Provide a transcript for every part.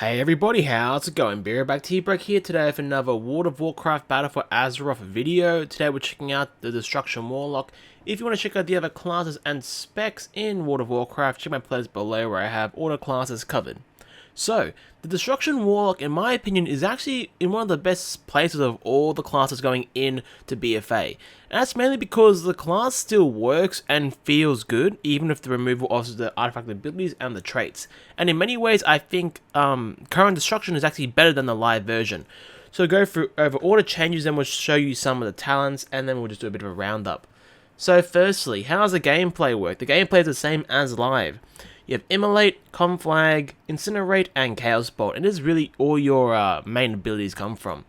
Hey everybody, how's it going? Back here today with another World of Warcraft Battle for Azeroth video. Today we're checking out the Destruction Warlock. If you want to check out the other classes and specs in World of Warcraft, check my playlist below where I have all the classes covered. So, the Destruction Warlock, in my opinion, is actually in one of the best places of all the classes going in to BFA. And that's mainly because the class still works and feels good, even with the removal of the artifact abilities and the traits. And in many ways, I think current Destruction is actually better than the live version. So go through over all the changes, then we'll show you some of the talents, and then we'll just do a bit of a roundup. So firstly, how does the gameplay work? The gameplay is the same as live. You have Immolate, Conflag, Incinerate, and Chaos Bolt, and this is really all your main abilities come from.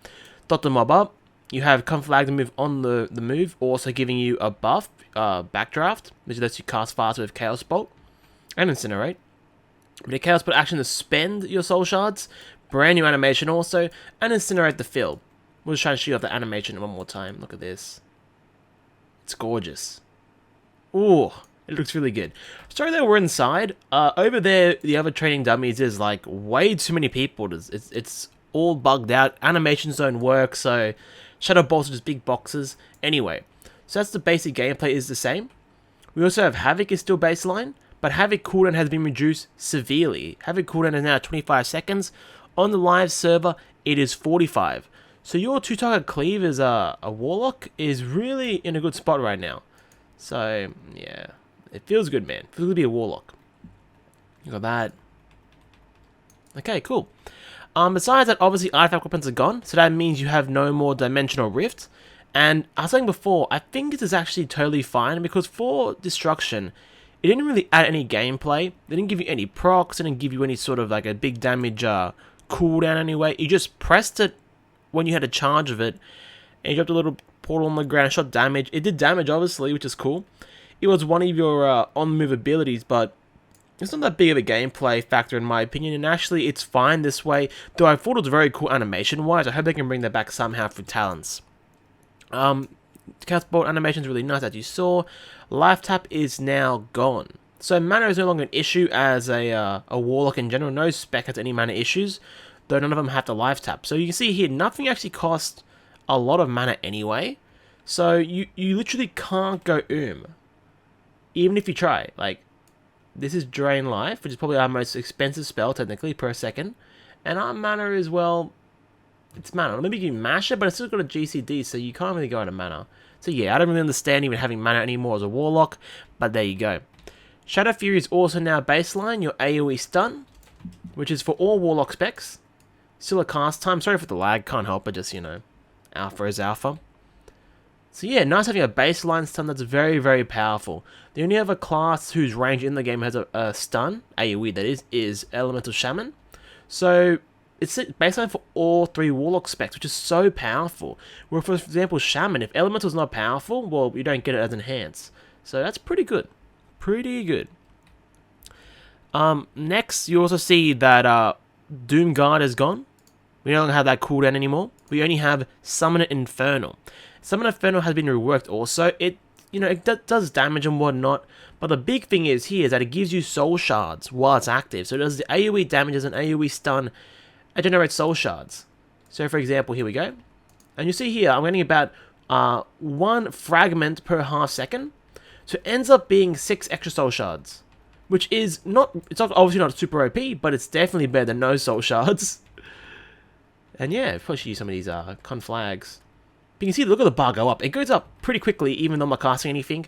Dot the mob up, you have Conflag to move on the move, also giving you a buff, Backdraft, which lets you cast faster with Chaos Bolt, and Incinerate. With the Chaos Bolt action to spend your soul shards, brand new animation also, and Incinerate the field. We'll just try to shoot off the animation one more time, look at this. It's gorgeous. Ooh. It looks really good. Sorry that we're inside. Over there, the other training dummies is like way too many people. It's all bugged out. Animations don't work, so Shadow Bolts are just big boxes. Anyway, so that's the basic gameplay is the same. We also have Havoc is still baseline, but Havoc cooldown has been reduced severely. Havoc cooldown is now 25 seconds. On the live server, it is 45. So your two-target cleave as a Warlock is really in a good spot right now. So, yeah. It feels good, man. It feels good to be a Warlock. You got that. Okay, cool. Besides that, obviously, artifact weapons are gone, so that means you have no more Dimensional Rift. And I was saying before, I think this is actually totally fine, because for Destruction, it didn't really add any gameplay. They didn't give you any procs, it didn't give you any sort of like a big damage cooldown anyway. You just pressed it when you had a charge of it, and you dropped a little portal on the ground, shot damage. It did damage, obviously, which is cool. It was one of your on-move abilities, but it's not that big of a gameplay factor in my opinion, and actually it's fine this way, though I thought it was very cool animation-wise. I hope they can bring that back somehow for talents. Chaos Bolt animation is really nice, as you saw. Life tap is now gone. So mana is no longer an issue as a Warlock in general. No spec has any mana issues, though none of them have the life tap. So you can see here, nothing actually costs a lot of mana anyway. So you literally can't go even if you try. Like, this is Drain Life, which is probably our most expensive spell, technically, per second. And our mana is, well, it's mana. Maybe you can mash it, but it's still got a GCD, so you can't really go out of mana. So yeah, I don't really understand even having mana anymore as a Warlock, but there you go. Shadow Fury is also now baseline, your AoE stun, which is for all Warlock specs. Still a cast time. Sorry for the lag, can't help it, just, you know, alpha is alpha. So yeah, nice having a baseline stun that's very, very powerful. The only other class whose range in the game has a stun, AoE that is Elemental Shaman. So it's baseline for all three Warlock specs, which is so powerful. Where for example, Shaman, if Elemental is not powerful, well, you don't get it as Enhance. So that's pretty good. Pretty good. Next, you also see that Doomguard is gone. We no longer have that cooldown anymore. We only have Summon Infernal. Summon Infernal has been reworked also. It does damage and whatnot, but the big thing is here is that it gives you soul shards while it's active. So it does the AoE damage as an AoE stun and generates soul shards. So for example, here we go. And you see here, I'm getting about 1 fragment per half second. So it ends up being 6 extra soul shards, which is it's obviously not super OP, but it's definitely better than no soul shards. And yeah, probably should use some of these conflags. You can see, look at the bar go up. It goes up pretty quickly, even though I'm not casting anything.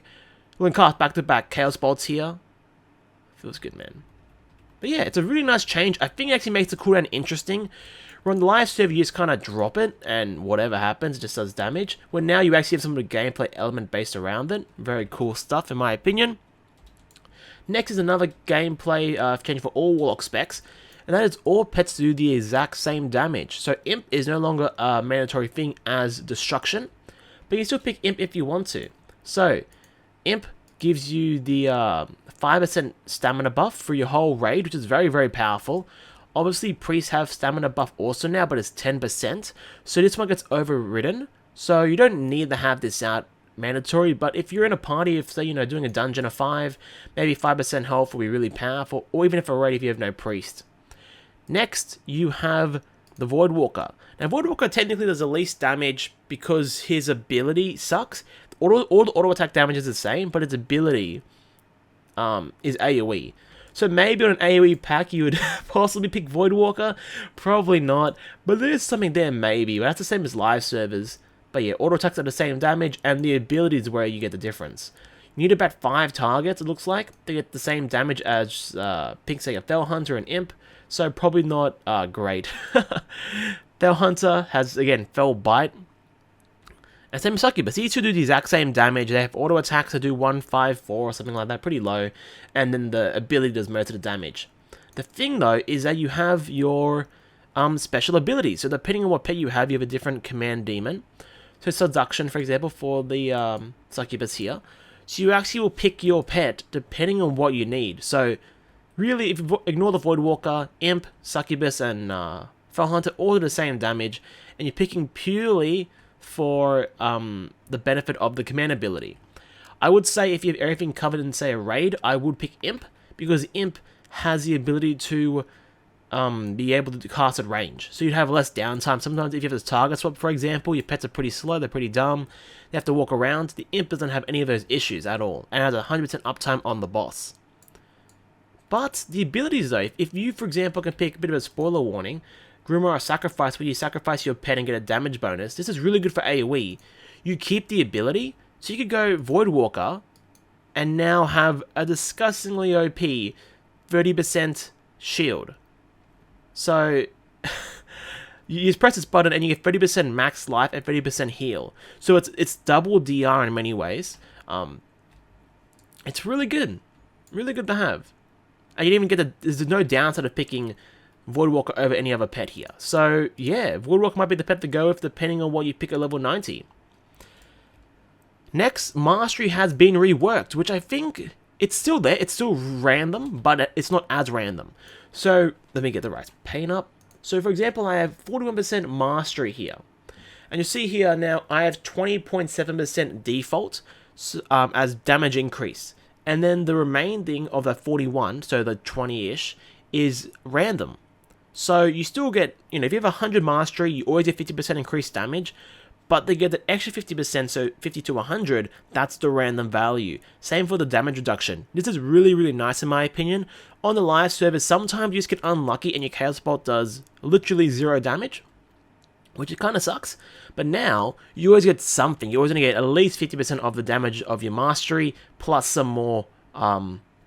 We're going to cast back-to-back Chaos Bolts here. Feels good, man. But yeah, it's a really nice change. I think it actually makes the cooldown interesting. Where on the live server, you just kind of drop it, and whatever happens, it just does damage. Where now you actually have some of the gameplay element based around it. Very cool stuff, in my opinion. Next is another gameplay change for all Warlock specs. And that is all pets do the exact same damage. So Imp is no longer a mandatory thing as Destruction, but you still pick Imp if you want to. So Imp gives you the 5% stamina buff for your whole raid, which is very, very powerful. Obviously, priests have stamina buff also now, but it's 10%. So this one gets overridden. So you don't need to have this out mandatory, but if you're in a party, if say, you know, doing a dungeon of 5, maybe 5% health will be really powerful, or even if already if you have no priest. Next, you have the Voidwalker. Now, Voidwalker technically does the least damage because his ability sucks. All the auto attack damage is the same, but its ability is AoE. So maybe on an AoE pack you would possibly pick Voidwalker. Probably not, but there's something there maybe. But that's the same as live servers. But yeah, auto attacks are the same damage, and the ability is where you get the difference. You need about 5 targets, it looks like, to get the same damage as pick, say, a Fell Hunter and Imp. So probably not great. Fell Hunter has, again, Fell Bite. And same as Succubus. These two do the exact same damage. They have auto attacks that do 154 or something like that, pretty low. And then the ability does most of the damage. The thing, though, is that you have your special abilities. So depending on what pet you have a different command demon. So Seduction, for example, for the Succubus here. So you actually will pick your pet depending on what you need. So really, if you ignore the Voidwalker, Imp, Succubus, and Fell Hunter all do the same damage. And you're picking purely for the benefit of the command ability. I would say if you have everything covered in, say, a raid, I would pick Imp, because Imp has the ability to be able to cast at range. So you'd have less downtime. Sometimes if you have this target swap, for example, your pets are pretty slow, they're pretty dumb, they have to walk around. The Imp doesn't have any of those issues at all, and has 100% uptime on the boss. But the abilities, though, if you, for example, can pick a bit of a spoiler warning, Grimoire Sacrifice, where you sacrifice your pet and get a damage bonus. This is really good for AoE. You keep the ability, so you could go Voidwalker, and now have a disgustingly OP 30% shield. So, you just press this button and you get 30% max life and 30% heal. So it's double DR in many ways. It's really good. Really good to have. And you didn't even get there's no downside of picking Voidwalker over any other pet here. So, yeah, Voidwalker might be the pet to go with depending on what you pick at level 90. Next, Mastery has been reworked, which I think it's still there. It's still random, but it's not as random. So, let me get the right pane up. So, for example, I have 41% Mastery here. And you see here now, I have 20.7% default as damage increase. And then the remaining of that 41, so the 20-ish, is random. So you still get, if you have 100 mastery, you always get 50% increased damage, but they get the extra 50%, so 50 to 100, that's the random value. Same for the damage reduction. This is really, really nice in my opinion. On the live servers, sometimes you just get unlucky and your Chaos Bolt does literally 0 damage, which it kind of sucks. But now, you always get something. You're always going to get at least 50% of the damage of your mastery, plus some more,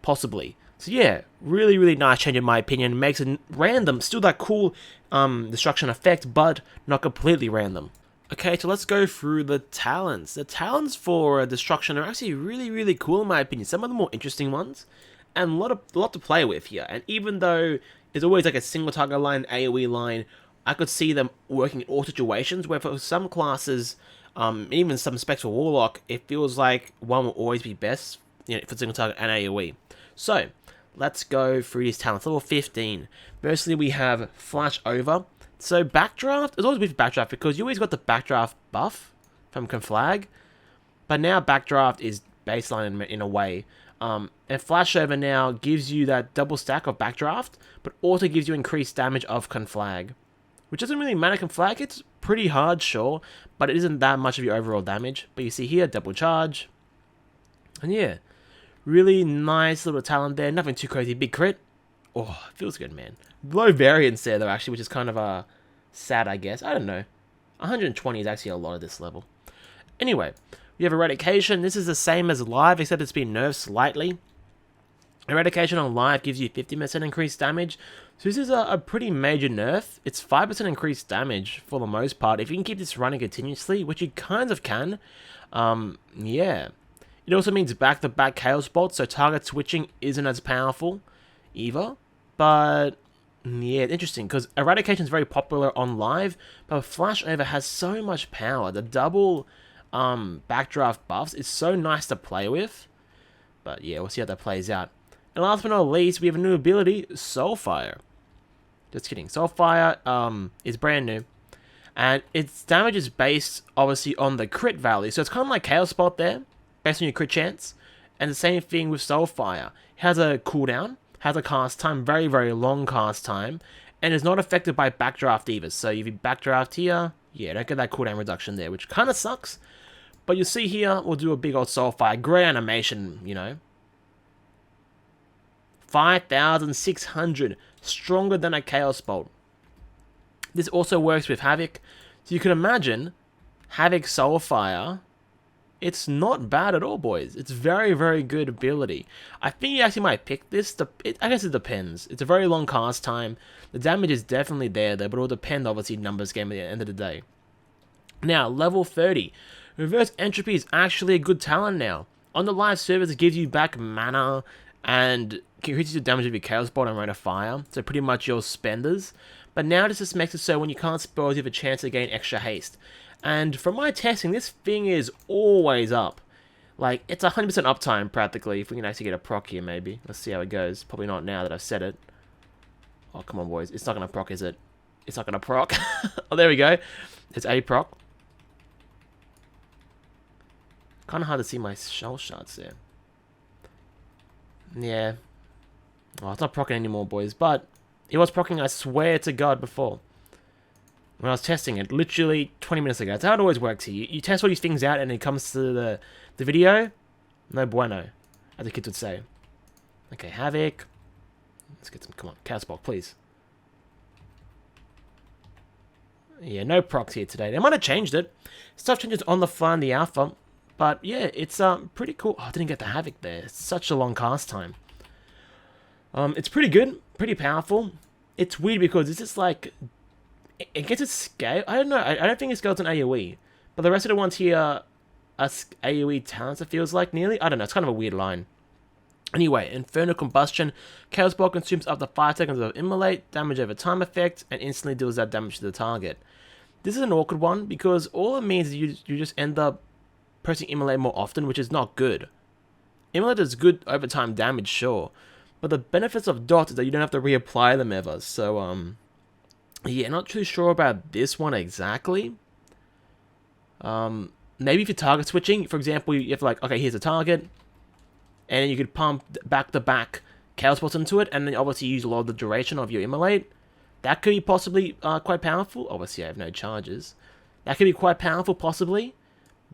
possibly. So yeah, really, really nice change in my opinion. Makes it random, still that cool destruction effect, but not completely random. Okay, so let's go through the talents. The talents for destruction are actually really, really cool in my opinion. Some of the more interesting ones, and a lot to play with here. And even though there's always like a single target line, AoE line, I could see them working in all situations. Where for some classes, even some specs for Warlock, it feels like one will always be best, for single target and AoE. So let's go through these talents. Level 15. Firstly, we have Flash Over. So Backdraft, it's always with Backdraft because you always got the Backdraft buff from Conflag, but now Backdraft is baseline in a way. And Flash Over now gives you that double stack of Backdraft, but also gives you increased damage of Conflag, which doesn't really matter. Conflag, it's pretty hard, sure, but it isn't that much of your overall damage. But you see here, double charge, and yeah. Really nice little talent there. Nothing too crazy. Big crit. Oh, feels good, man. Low variance there, though, actually, which is kind of sad, I guess. I don't know. 120 is actually a lot at this level. Anyway, we have Eradication. This is the same as Live, except it's been nerfed slightly. Eradication on Live gives you 50% increased damage. So this is a pretty major nerf. It's 5% increased damage for the most part. If you can keep this running continuously, which you kind of can, yeah. It also means back-to-back Chaos Bolts, so target switching isn't as powerful either. But, yeah, interesting, because Eradication is very popular on Live, but Flash Over has so much power. The double backdraft buffs is so nice to play with. But, yeah, we'll see how that plays out. And last but not least, we have a new ability, Soulfire. Just kidding. Soulfire is brand new. And its damage is based, obviously, on the crit value. So it's kind of like Chaos Bolt there, based on your crit chance. And the same thing with Soulfire. It has a cooldown, has a cast time, very, very long cast time. and is not affected by backdraft either. So if you backdraft here, yeah, don't get that cooldown reduction there, which kind of sucks. But you'll see here, we'll do a big old Soulfire. Great animation, you know. 5,600. Stronger than a Chaos Bolt. This also works with Havoc. So you can imagine, Havoc Soulfire, it's not bad at all, boys. It's very, very good ability. I think you actually might pick this. I guess it depends. It's a very long cast time. The damage is definitely there, though, but it will depend, obviously, numbers game at the end of the day. Now, level 30. Reverse Entropy is actually a good talent now. On the live servers, it gives you back mana and increases your damage with your Chaos Bolt and Rain of Fire. So pretty much your spenders. But now this just makes it so when you can't spells, you have a chance to gain extra haste. And from my testing, this thing is always up. Like, it's 100% uptime, practically, if we can actually get a proc here, maybe. Let's see how it goes. Probably not now that I've said it. Oh, come on, boys. It's not going to proc, is it? It's not going to proc. Oh, there we go. It's a proc. Kind of hard to see my shell shards there. Yeah. Oh, it's not procking anymore, boys. But it was procking, I swear to God, before. When I was testing it, literally 20 minutes ago. That's how it always works here. You test all these things out and it comes to the video. No bueno, as the kids would say. Okay, Havoc. Let's get some, come on, Chaos Bolt, please. Yeah, no procs here today. They might have changed it. Stuff changes on the fly in the alpha. But yeah, it's pretty cool. Oh, I didn't get the Havoc there. It's such a long cast time. It's pretty good, pretty powerful. It's weird because it's just like, it gets its scale. I don't know. I don't think it scales on AoE, but the rest of the ones here are AoE talents. It feels like nearly. I don't know. It's kind of a weird line. Anyway, Infernal Combustion. Chaos Bolt consumes up to 5 seconds of Immolate, damage over time effect, and instantly deals that damage to the target. This is an awkward one because all it means is you just end up pressing Immolate more often, which is not good. Immolate is good over time damage, sure, but the benefits of dots is that you don't have to reapply them ever. So yeah, not too sure about this one exactly. Maybe if you're target switching, for example, you have like, okay, here's a target, and you could pump back-to-back Chaos Bolts into it, and then obviously use a lot of the duration of your Immolate. That could be possibly quite powerful. Obviously, I have no charges. That could be quite powerful, possibly.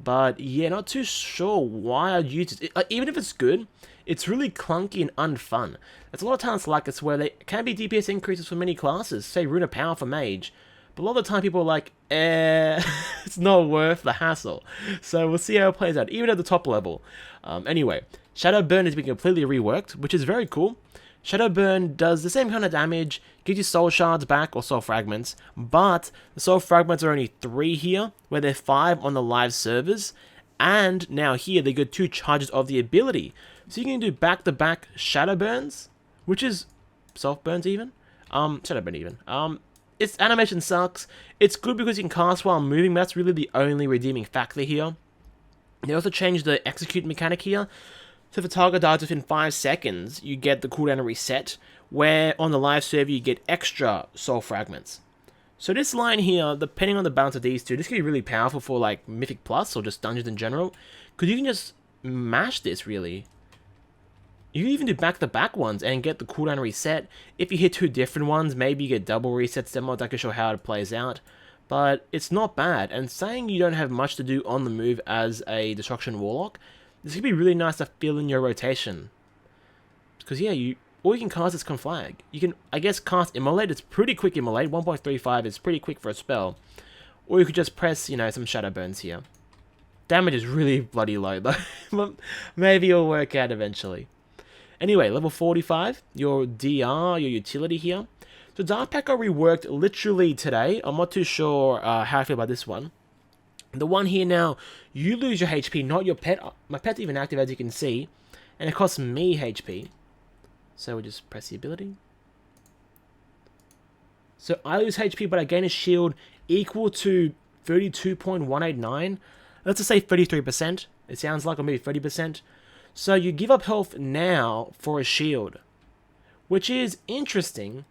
But yeah, not too sure why I'd use it. Even if it's good, it's really clunky and unfun. There's a lot of talents like this where there can be DPS increases for many classes, say Rune of Power for Mage, but a lot of the time people are like, it's not worth the hassle. So we'll see how it plays out, even at the top level. Anyway, Shadow Burn has been completely reworked, which is very cool. Shadow Burn does the same kind of damage, gives you soul shards back, or soul fragments, but the soul fragments are only 3 here, where they're 5 on the live servers, and now here they get 2 charges of the ability. So you can do back-to-back Shadow Burns, which is self burns even. Shadow Burn even. Its animation sucks. It's good because you can cast while moving, but that's really the only redeeming factor here. They also changed the execute mechanic here. So if a target dies within 5 seconds, you get the cooldown reset, where on the live server you get extra soul fragments. So this line here, depending on the balance of these two, this can be really powerful for like Mythic Plus or just dungeons in general, because you can just mash this really. You can even do back-to-back ones and get the cooldown reset. If you hit 2 different ones, maybe you get double resets. I'm not that sure how it plays out, but it's not bad. And saying you don't have much to do on the move as a Destruction Warlock, this could be really nice to fill in your rotation. Because yeah, all you can cast is Conflag. You can, I guess, cast Immolate. It's pretty quick Immolate. 1.35 is pretty quick for a spell. Or you could just press, you know, some Shadow Burns here. Damage is really bloody low though. But maybe it'll work out eventually. Anyway, level 45, your DR, your utility here. So Dark Pack got reworked literally today. I'm not too sure how I feel about this one. The one here now, you lose your HP, not your pet. My pet's even active, as you can see, and it costs me HP. So we'll just press the ability. So I lose HP, but I gain a shield equal to 32.189. Let's just say 33%. It sounds like, or maybe 30%. So you give up health now for a shield, which is interesting.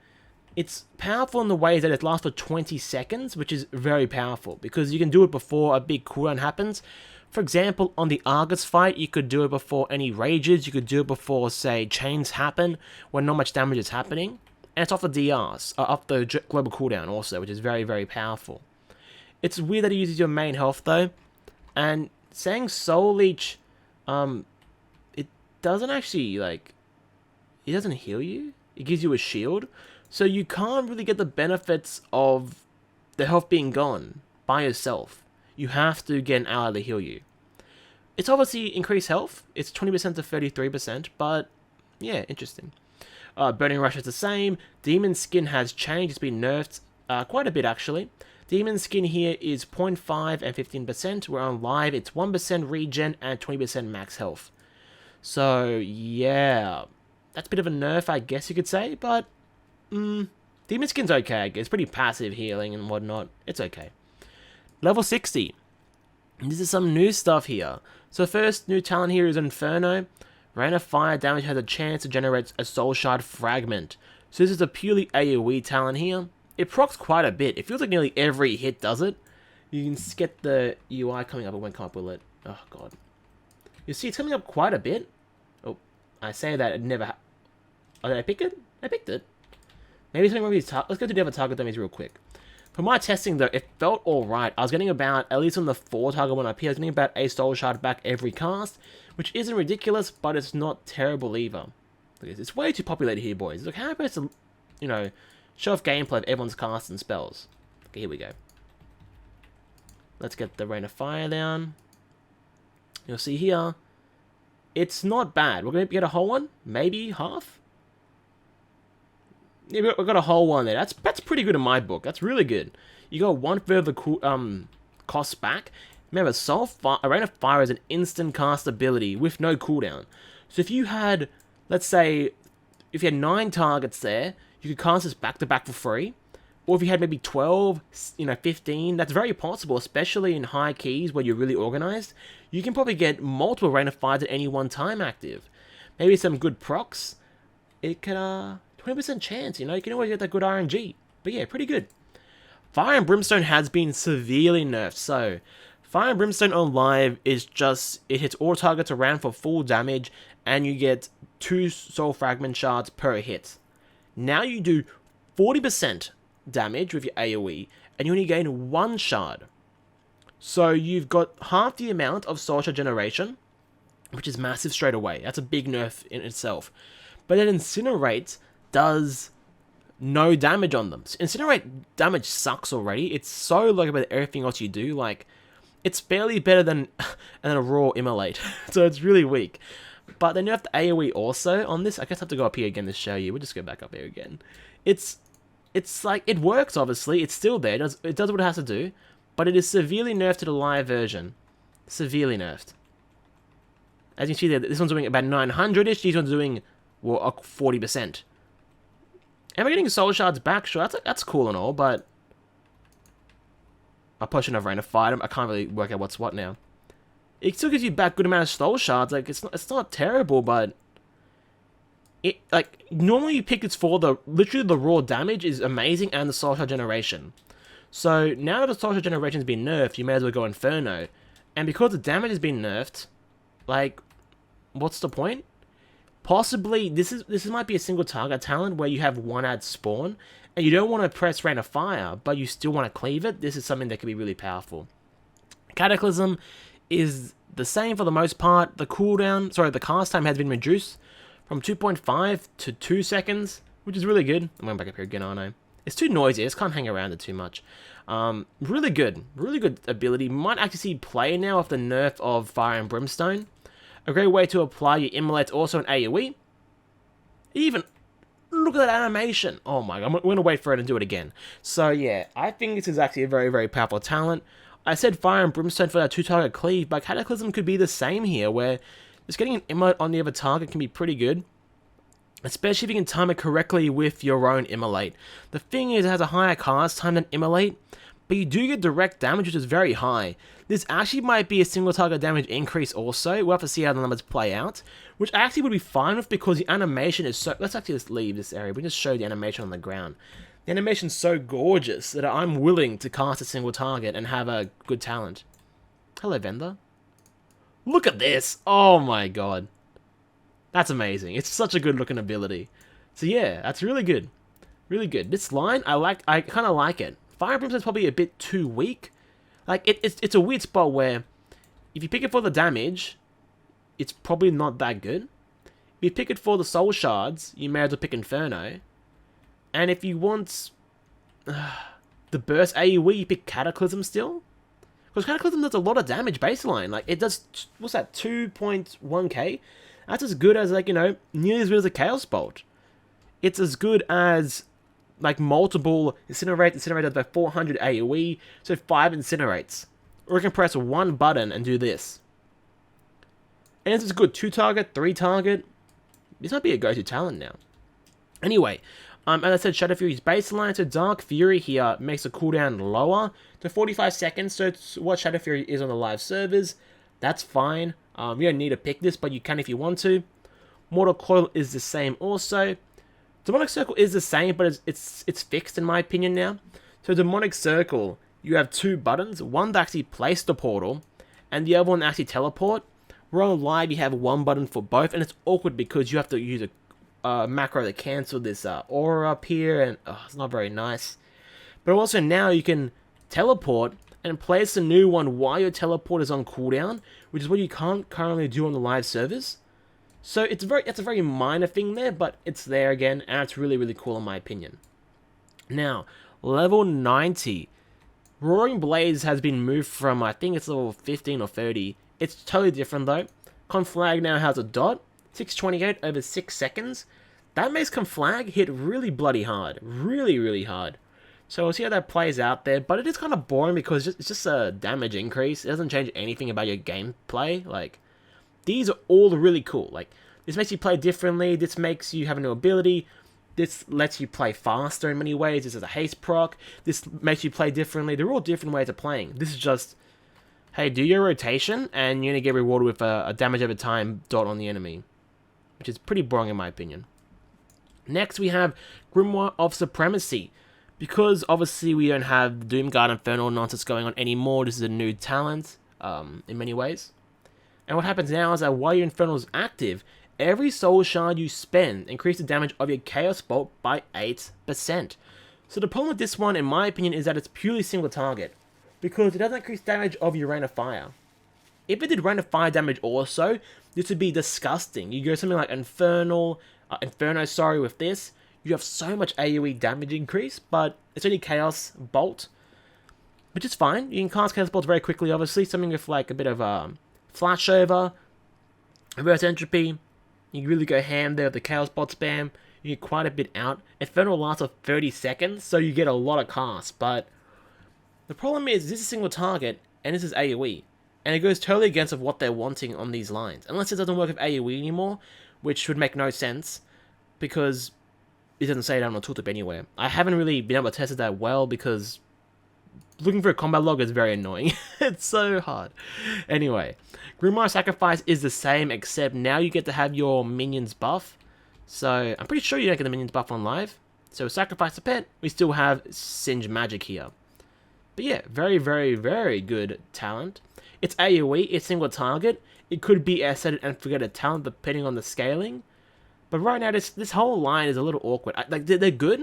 It's powerful in the way that it lasts for 20 seconds, which is very powerful, because you can do it before a big cooldown happens. For example, on the Argus fight, you could do it before any rages, you could do it before, say, chains happen, when not much damage is happening. And it's off the DRs, off the global cooldown also, which is very, very powerful. It's weird that it uses your main health though, and saying Soul Leech, it doesn't actually, like, it doesn't heal you. It gives you a shield, so you can't really get the benefits of the health being gone by yourself. You have to get an ally to heal you. It's obviously increased health. It's 20% to 33%, but yeah, interesting. Burning Rush is the same. Demon Skin has changed. It's been nerfed quite a bit, actually. Demon Skin here is 0.5 and 15%, where on live it's 1% regen and 20% max health. So, yeah, that's a bit of a nerf, I guess you could say, but Demon Skin's okay. It's pretty passive healing and whatnot. It's okay. Level 60. This is some new stuff here. So first new talent here is Inferno. Rain of Fire damage has a chance to generate a Soul Shard Fragment. So this is a purely AoE talent here. It procs quite a bit. It feels like nearly every hit does it. You can get the UI coming up. It won't come up, will it? Oh, God. You see, it's coming up quite a bit. Oh, I say that it never... Oh, did I pick it? I picked it. Maybe something wrong with these targets. Let's go to the other target dummies real quick. For my testing, though, it felt alright. I was getting about, at least on the 4 target one up here, I was getting about a Soul Shard back every cast, which isn't ridiculous, but it's not terrible either. It's way too populated here, boys. Look, how am I supposed to, you know, show off gameplay of everyone's casts and spells? Okay, here we go. Let's get the Rain of Fire down. You'll see here, it's not bad. We're going to get a whole one, maybe half. Yeah, we got a whole one there. That's pretty good in my book. That's really good. You got 1/3 of the cost back. Remember, a Rain of Fire is an instant cast ability with no cooldown. So if you had, let's say, if you had 9 targets there, you could cast this back to back for free. Or if you had maybe 12, 15, that's very possible, especially in high keys where you're really organized. You can probably get multiple Rain of Fires at any one time active. Maybe some good procs. It could 20% chance, you know, you can always get that good RNG. But yeah, pretty good. Fire and Brimstone has been severely nerfed, so Fire and Brimstone on live is just, it hits all targets around for full damage, and you get 2 Soul Fragment Shards per hit. Now you do 40% damage with your AoE, and you only gain 1 shard. So you've got half the amount of Soul Shard generation, which is massive straight away. That's a big nerf in itself. But then Incinerate does no damage on them. Incinerate damage sucks already. It's so low compared to everything else you do. Like, it's barely better than a raw Immolate. So it's really weak. But then you have the AoE also on this. I guess I have to go up here again to show you. We'll just go back up here again. It's like, it works obviously. It's still there. It does what it has to do. But it is severely nerfed to the live version. Severely nerfed. As you can see there, this one's doing about 900-ish. These ones are doing, well, 40%. And we're getting Soul Shards back, sure, that's cool and all, but I'll push another Rain of Fire. I can't really work out what's what now. It still gives you back good amount of Soul Shards, like, it's not terrible, but it, like, normally you pick it's for literally the raw damage is amazing and the Soul Shard generation. So, now that the Soul Shard generation has been nerfed, you may as well go Inferno. And because the damage has been nerfed, like, what's the point? Possibly, this might be a single target talent where you have 1 ad spawn, and you don't want to press Rain of Fire, but you still want to cleave it. This is something that can be really powerful. Cataclysm is the same for the most part. The cast time has been reduced from 2.5 to 2 seconds, which is really good. I'm going back up here again, aren't I? It's too noisy, I just can't hang around it too much. Really good ability. Might actually see play now of the nerf of Fire and Brimstone. A great way to apply your Immolate also in AoE. Even, look at that animation. Oh my god, I'm going to wait for it and do it again. So yeah, I think this is actually a very, very powerful talent. I said Fire and Brimstone for that 2-target cleave, but Cataclysm could be the same here, where just getting an Immolate on the other target can be pretty good. Especially if you can time it correctly with your own Immolate. The thing is, it has a higher cast time than Immolate, but you do get direct damage, which is very high. This actually might be a single target damage increase also. We'll have to see how the numbers play out, which I actually would be fine with because the animation is so... Let's actually just leave this area. We just show the animation on the ground. The animation's so gorgeous that I'm willing to cast a single target and have a good talent. Hello, Vendor. Look at this! Oh my god. That's amazing. It's such a good looking ability. So yeah, that's really good. Really good. This line, I kind of like it. Fire and Brimstone's probably a bit too weak. Like, it's a weird spot where if you pick it for the damage, it's probably not that good. If you pick it for the soul shards, you may as well pick Inferno. And if you want the burst AoE, you pick Cataclysm still. Because Cataclysm does a lot of damage baseline. Like, it does, what's that, 2.1k? That's as good as, like, you know, nearly as good as a Chaos Bolt. It's as good as, like, multiple Incinerate. Incinerate does about 400 AoE, so 5 Incinerates. Or you can press one button and do this. And this is good. 2 target, 3 target. This might be a go-to talent now. Anyway, as I said, Shadow Fury's baseline, so Dark Fury here makes the cooldown lower to 45 seconds, so it's what Shadow Fury is on the live servers. That's fine. You don't need to pick this, but you can if you want to. Mortal Coil is the same also. Demonic Circle is the same, but it's fixed in my opinion now. So Demonic Circle, you have 2 buttons. One to actually place the portal, and the other one to actually teleport. Where on live you have 1 button for both, and it's awkward because you have to use a macro to cancel this aura up here, and it's not very nice. But also now you can teleport and place a new one while your teleport is on cooldown, which is what you can't currently do on the live servers. So it's a very minor thing there, but it's there again, and it's really, really cool in my opinion. Now, level 90. Roaring Blaze has been moved from, I think it's level 15 or 30. It's totally different though. Conflag now has a dot. 628 over 6 seconds. That makes Conflag hit really bloody hard. Really, really hard. So we'll see how that plays out there. But it is kind of boring because it's just a damage increase. It doesn't change anything about your gameplay. Like, these are all really cool. Like, this makes you play differently. This makes you have a new ability. This lets you play faster in many ways. This is a haste proc. This makes you play differently. They're all different ways of playing. This is just, hey, do your rotation and you're going to get rewarded with a damage over time dot on the enemy. Which is pretty boring in my opinion. Next we have Grimoire of Supremacy. Because obviously we don't have the Doomguard Infernal nonsense going on anymore, this is a new talent in many ways. And what happens now is that while your Infernal is active, every soul shard you spend increases the damage of your Chaos Bolt by 8%. So the problem with this one, in my opinion, is that it's purely single target. Because it doesn't increase damage of your Rain of Fire. If it did Rain of Fire damage also, this would be disgusting. You go something like Inferno, with this, you have so much AoE damage increase, but it's only Chaos Bolt, which is fine. You can cast Chaos Bolt very quickly, obviously, something with like a bit of flashover, reverse entropy. You can really go ham there with the Chaos Bolt spam. You get quite a bit out. Inferno lasts for 30 seconds, so you get a lot of casts, but the problem is this is single target, and this is AoE. And it goes totally against of what they're wanting on these lines. Unless it doesn't work with AoE anymore, which would make no sense, because it doesn't say it on the tooltip anywhere. I haven't really been able to test it that well, because looking for a combat log is very annoying. It's so hard. Anyway, Grimoire Sacrifice is the same, except now you get to have your minions buff. So, I'm pretty sure you don't get the minions buff on live. So, Sacrifice a pet, we still have Singe Magic here. But yeah, very, very, very good talent. It's AoE, it's single target. It could be a set it and forget a talent depending on the scaling. But right now, this whole line is a little awkward. Like, they're good.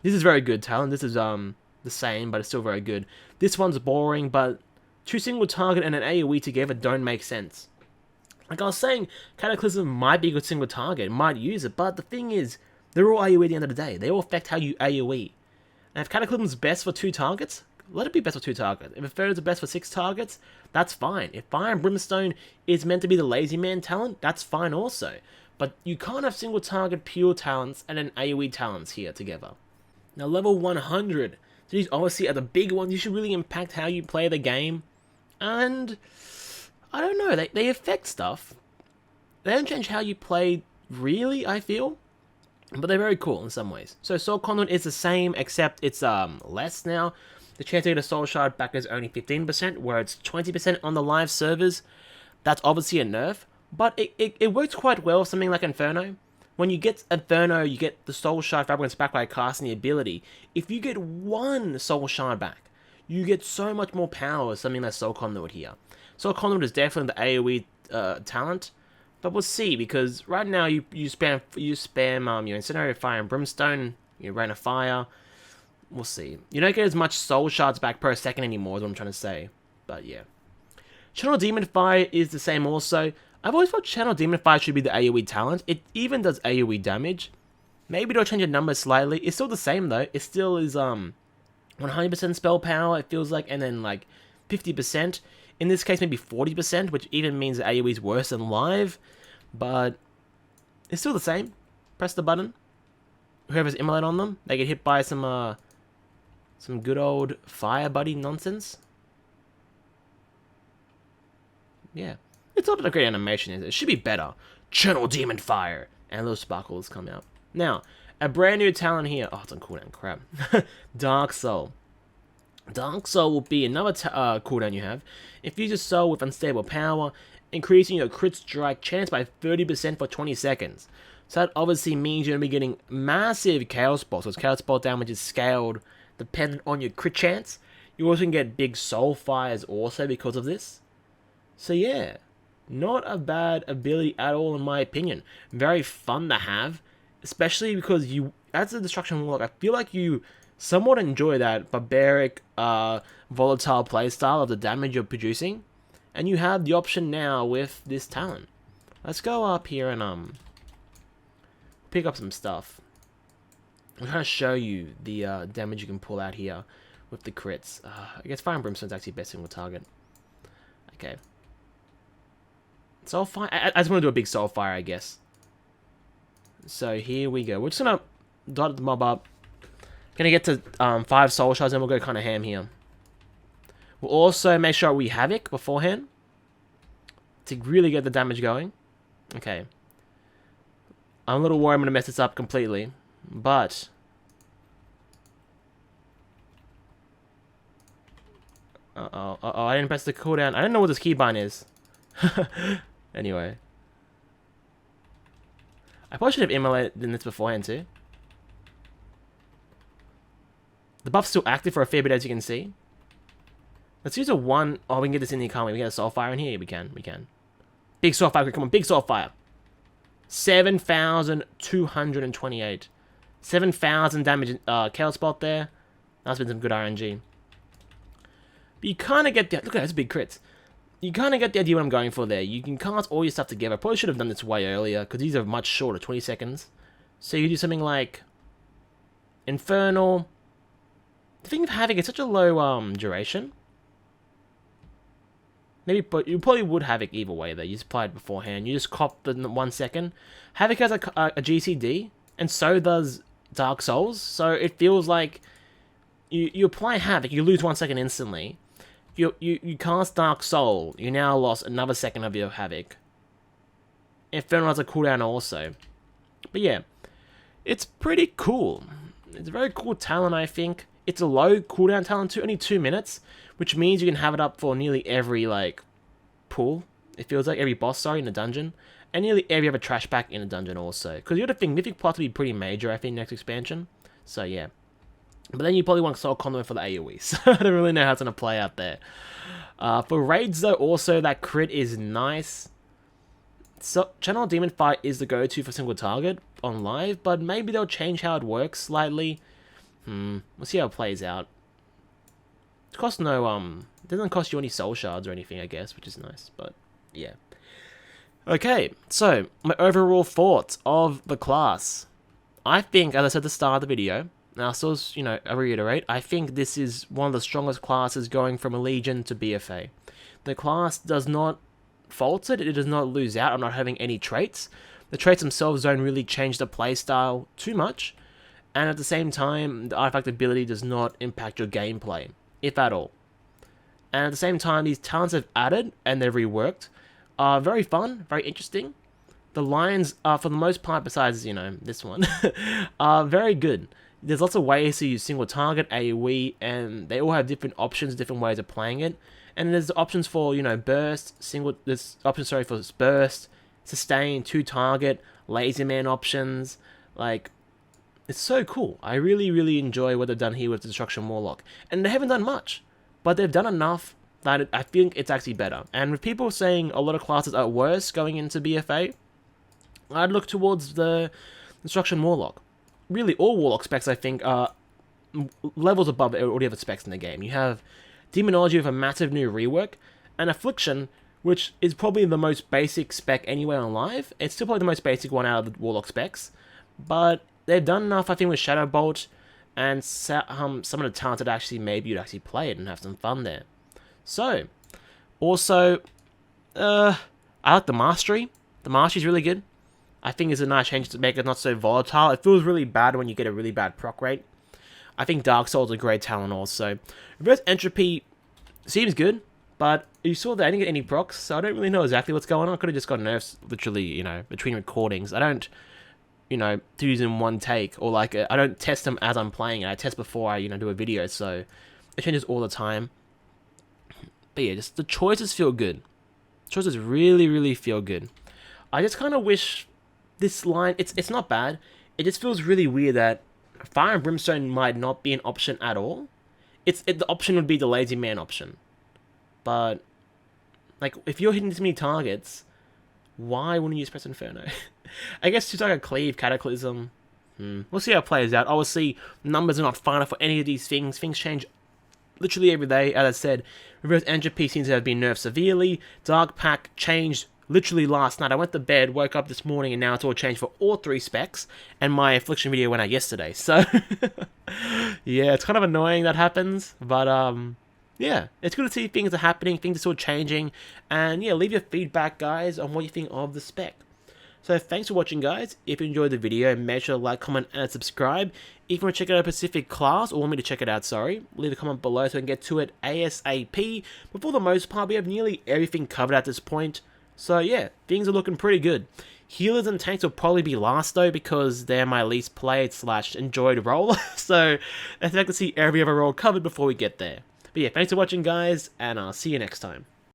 This is very good talent. This is the same, but it's still very good. This one's boring, but 2 single target and an AoE together don't make sense. Like I was saying, Cataclysm might be a good single target, might use it, but the thing is, they're all AoE at the end of the day. They all affect how you AoE. And if Cataclysm's best for 2 targets, let it be best for 2 targets. If Inferno's best for 6 targets, that's fine. If Fire and Brimstone is meant to be the lazy man talent, that's fine also. But you can't have single target pure talents and then AoE talents here together. Now level 100. So these obviously are the big ones. You should really impact how you play the game. And I don't know, they affect stuff. They don't change how you play really, I feel. But they're very cool in some ways. So Soul Conduit is the same, except it's less now. The chance to get a Soul Shard back is only 15%, where it's 20% on the live servers. That's obviously a nerf, but it works quite well with something like Inferno. When you get Inferno, you get the Soul Shard fragments back by casting the ability. If you get 1 Soul Shard back, you get so much more power with something like Soul Conduit here. Soul Conduit is definitely the AoE talent, but we'll see, because right now you spam your Incendiary, Fire and Brimstone Your Rain of Fire, we'll see. You don't get as much soul shards back per second anymore, is what I'm trying to say. But yeah. Channel Demon Fire is the same also. I've always thought Channel Demon Fire should be the AoE talent. It even does AoE damage. Maybe they'll change the numbers slightly. It's still the same though. It still is 100% spell power, it feels like, and then like 50%. In this case, maybe 40%, which even means that AoE is worse than live. But it's still the same. Press the button. Whoever's immolate on them, they get hit by some good old fire buddy nonsense. Yeah. It's not a great animation, is it? It should be better. Channel Demon Fire. And little sparkles come out. Now, a brand new talent here. Oh, it's on cooldown, crap. Dark Soul. Dark Soul will be another cooldown you have. Infuse your soul with unstable power, increasing your crit strike chance by 30% for 20 seconds. So that obviously means you're going to be getting massive Chaos Bolt. So Chaos Bolt damage is scaled dependent on your crit chance. You also can get big soul fires also because of this. So yeah, not a bad ability at all in my opinion. Very fun to have, especially because you, as a Destruction Warlock, I feel like you somewhat enjoy that barbaric, volatile playstyle of the damage you're producing. And you have the option now with this talent. Let's go up here and pick up some stuff. I'm trying to show you the damage you can pull out here with the crits. I guess Fire and Brimstone's actually best single target. Okay. Soulfire? I just want to do a big Soulfire, I guess. So here we go. We're just going to dot the mob up. Gonna get to 5 soul shards and we'll go kind of ham here. We'll also make sure we Havoc beforehand to really get the damage going. Okay. I'm a little worried I'm gonna mess this up completely, but I didn't press the cooldown. I don't know what this keybind is. Anyway, I probably should have immolated this beforehand too. The buff's still active for a fair bit, as you can see. Let's use a 1. Oh, we can get this in here, can't we? We get a Soulfire in here? We can. Big Soulfire, come on, big Soulfire. 7,228. 7,000 damage, Chaos Bolt there. That's been some good RNG. But you kind of get the... Look at those big crits. You kind of get the idea what I'm going for there. You can cast all your stuff together. Probably should have done this way earlier, because these are much shorter, 20 seconds. So you do something like... Infernal... The thing of Havoc, it's such a low duration. Maybe, but you probably would Havoc either way though. You just apply it beforehand. You just cop the 1 second. Havoc has a GCD, and so does Dark Souls. So it feels like you apply Havoc, you lose 1 second instantly. You cast Dark Soul, you now lost another second of your Havoc. Infernal has a cooldown also. But yeah, it's pretty cool. It's a very cool talent, I think. It's a low cooldown talent too, only 2 minutes, which means you can have it up for nearly every, like, pull. It feels like every boss, sorry, in a dungeon. And nearly every other trash pack in a dungeon also. Because you got to think, Mythic Plot to be pretty major, I think, next expansion. So, yeah. But then you probably want Soul Conduit for the AoE, so I don't really know how it's going to play out there. For raids, though, also, that crit is nice. So, Channel Demon Fire is the go-to for single target on live, but maybe they'll change how it works slightly. We'll see how it plays out. It costs no, it doesn't cost you any soul shards or anything, I guess, which is nice, but yeah. Okay, so, my overall thoughts of the class. I think, as I said at the start of the video, and I'll still, you know, I reiterate, I think this is one of the strongest classes going from Legion to BFA. The class does not falter, it does not lose out on not having any traits. The traits themselves don't really change the playstyle too much. And at the same time, the artifact ability does not impact your gameplay, if at all. And at the same time, these talents they've added and they've reworked are very fun, very interesting. The lines are, for the most part, besides, you know, this one, are very good. There's lots of ways to use single target, AoE, and they all have different options, different ways of playing it. And there's options for, you know, burst, there's options, sorry, for burst, sustain, 2 target, lazy man options, like... It's so cool. I really, really enjoy what they've done here with the Destruction Warlock. And they haven't done much, but they've done enough that I think it's actually better. And with people saying a lot of classes are worse going into BFA, I'd look towards the Destruction Warlock. really all Warlock specs, I think, are levels above all the other specs in the game. You have Demonology with a massive new rework, and Affliction, which is probably the most basic spec anywhere on Live. It's still probably the most basic one out of the Warlock specs, but they've done enough, I think, with Shadow Bolt and some of the talents that actually maybe you'd actually play it and have some fun there. So, also, I like the Mastery. The Mastery's really good. I think it's a nice change to make it not so volatile. It feels really bad when you get a really bad proc rate. I think Dark Soul's a great talent also. Reverse Entropy seems good, but you saw that I didn't get any procs, so I don't really know exactly what's going on. I could have just got nerfs literally, you know, between recordings. I don't, you know, do these in one take, or like, I don't test them as I'm playing it. I test before I, you know, do a video, so it changes all the time. But yeah, just the choices feel good. Choices really, really feel good. I just kind of wish this line, it's not bad. It just feels really weird that Fire and Brimstone might not be an option at all. The option would be the Lazy Man option. But, like, if you're hitting this many targets, why wouldn't you use Press Inferno? I guess it's like a Cleave, Cataclysm. We'll see how it plays out. Obviously, numbers are not final for any of these things. Things change literally every day. As I said, Reverse Entropy seems to have been nerfed severely. Dark Pack changed literally last night. I went to bed, woke up this morning, and now it's all changed for all 3 specs. And my Affliction video went out yesterday. So, yeah, it's kind of annoying that happens. But, yeah, it's good to see things are happening, things are still changing. And, yeah, leave your feedback, guys, on what you think of the spec. So, thanks for watching, guys. If you enjoyed the video, make sure to like, comment, and subscribe. If you want to check out a specific class, or want me to check it out, sorry, leave a comment below so I can get to it ASAP. But for the most part, we have nearly everything covered at this point. So yeah, things are looking pretty good. Healers and tanks will probably be last though, because they're my least played / enjoyed role. So I think I can see every other role covered before we get there. But yeah, thanks for watching, guys, and I'll see you next time.